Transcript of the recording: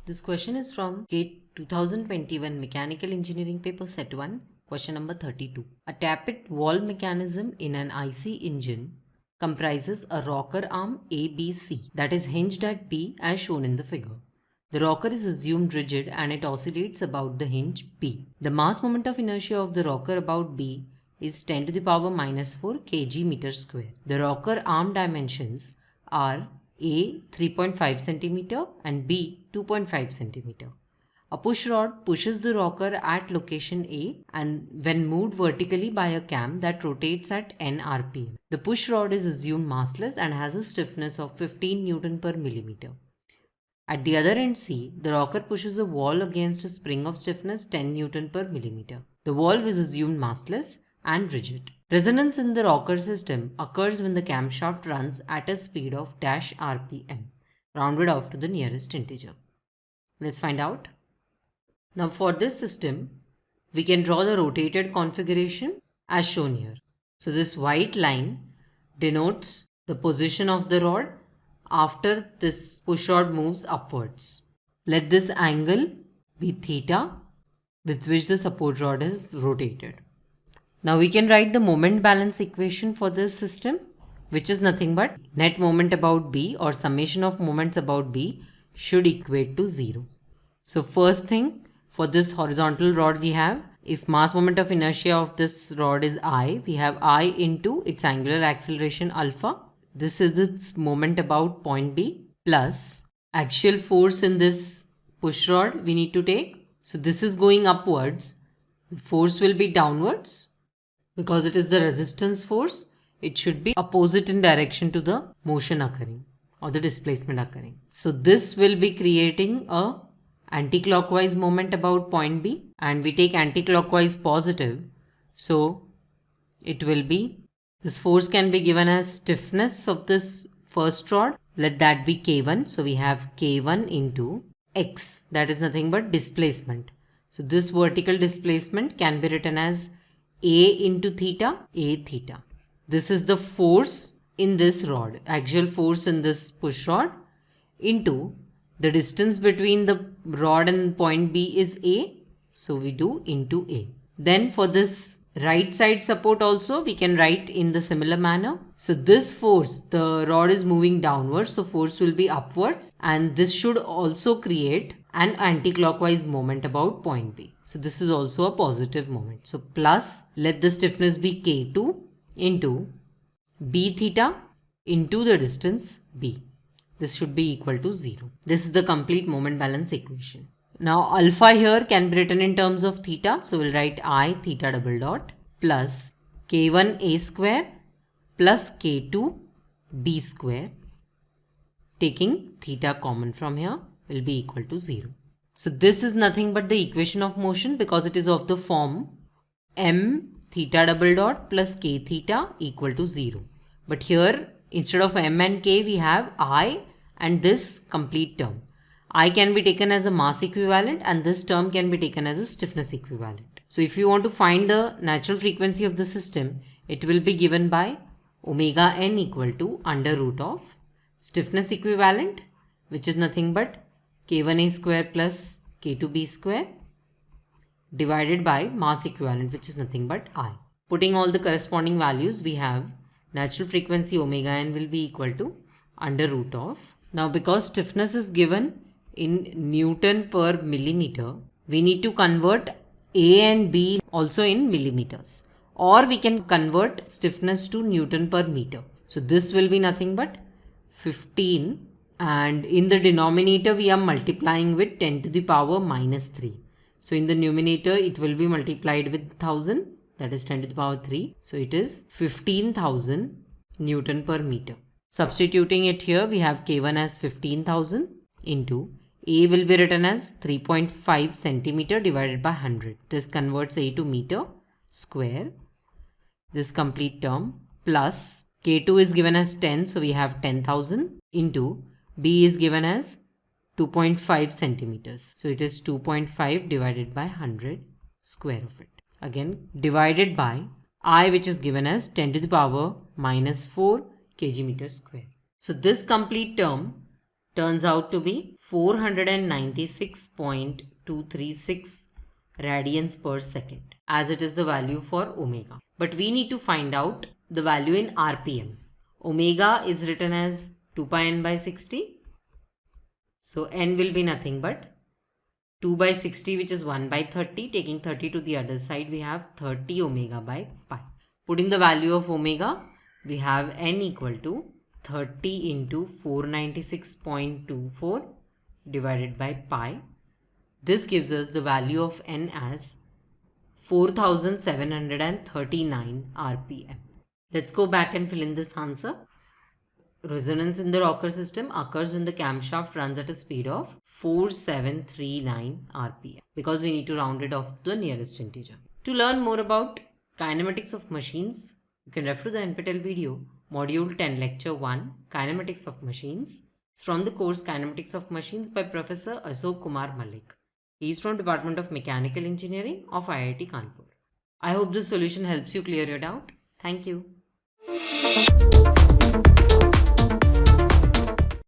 This question is from Q 2021 Mechanical Engineering Paper Set 1, question number 32. A tappet valve mechanism in an IC engine comprises a rocker arm ABC that is hinged at B as shown in the figure. The rocker is assumed rigid and it oscillates about the hinge B. The mass moment of inertia of the rocker about B is 10 to the power minus 4 kg meter square. The rocker arm dimensions are A 3.5 cm and B 2.5 cm. A push rod pushes the rocker at location A and when moved vertically by a cam that rotates at n rpm. The push rod is assumed massless and has a stiffness of 15 Newton per millimeter. At the other end C, the rocker pushes a wall against a spring of stiffness 10 Newton per millimeter. The valve is assumed massless and rigid. Resonance in the rocker system occurs when the camshaft runs at a speed of dash rpm, rounded off to the nearest integer. Let's find out. Now for this system, we can draw the rotated configuration as shown here. So this white line denotes the position of the rod after this push rod moves upwards. Let this angle be theta with which the support rod is rotated. Now we can write the moment balance equation for this system, which is nothing but net moment about B or summation of moments about B should equate to 0. So first thing, for this horizontal rod we have, if mass moment of inertia of this rod is I, we have I into its angular acceleration alpha. This is its moment about point B plus axial force in this push rod we need to take. So this is going upwards. The force will be downwards. Because it is the resistance force, it should be opposite in direction to the motion occurring or the displacement occurring. So this will be creating a anti-clockwise moment about point B and we take anti-clockwise positive. So it will be, this force can be given as stiffness of this first rod. Let that be K1. So we have K1 into X, that is nothing but displacement. So this vertical displacement can be written as A into theta, A theta. This is the force in this rod, axial force in this push rod into the distance between the rod and point B is A. So we do into A. Then for this right side support also we can write in the similar manner. So this force, the rod is moving downwards, so force will be upwards and this should also create an anti-clockwise moment about point B. So this is also a positive moment. So plus, let the stiffness be K2 into B theta into the distance B. This should be equal to 0. This is the complete moment balance equation. Now alpha here can be written in terms of theta. So we'll write I theta double dot plus K1 A square plus K2 B square. Taking theta common from here will be equal to 0. So this is nothing but the equation of motion because it is of the form m theta double dot plus k theta equal to 0. But here instead of m and k we have I and this complete term. I can be taken as a mass equivalent and this term can be taken as a stiffness equivalent. So if you want to find the natural frequency of the system, it will be given by omega n equal to under root of stiffness equivalent, which is nothing but K1A square plus K2B square divided by mass equivalent, which is nothing but I. Putting all the corresponding values, we have natural frequency omega n will be equal to under root of. Now because stiffness is given in Newton per millimeter, we need to convert A and B also in millimeters. Or we can convert stiffness to Newton per meter. So this will be nothing but 15 and in the denominator we are multiplying with 10 to the power minus 3. So in the numerator it will be multiplied with 1000, that is 10 to the power 3. So it is 15,000 Newton per meter. Substituting it here, we have K1 as 15,000 into A will be written as 3.5 centimeter divided by 100. This converts A to meter square. This complete term plus K2 is given as 10, so we have 10,000 into B is given as 2.5 centimeters. So it is 2.5 divided by 100 square of it. Again divided by I, which is given as 10 to the power minus 4 kg meter square. So this complete term turns out to be 496.236 radians per second, as it is the value for omega. But we need to find out the value in RPM. Omega is written as 2 pi n by 60. So n will be nothing but 2 by 60, which is 1 by 30. Taking 30 to the other side, we have 30 omega by pi. Putting the value of omega, we have n equal to 30 into 496.24 divided by pi. This gives us the value of n as 4739 RPM. Let's go back and fill in this answer. Resonance in the rocker system occurs when the camshaft runs at a speed of 4739 RPM, because we need to round it off to the nearest integer. To learn more about kinematics of machines, you can refer to the NPTEL video, Module 10, Lecture 1, Kinematics of Machines. It's from the course Kinematics of Machines by Professor Ashok Kumar Malik. He is from Department of Mechanical Engineering of IIT Kanpur. I hope this solution helps you clear your doubt. Thank you.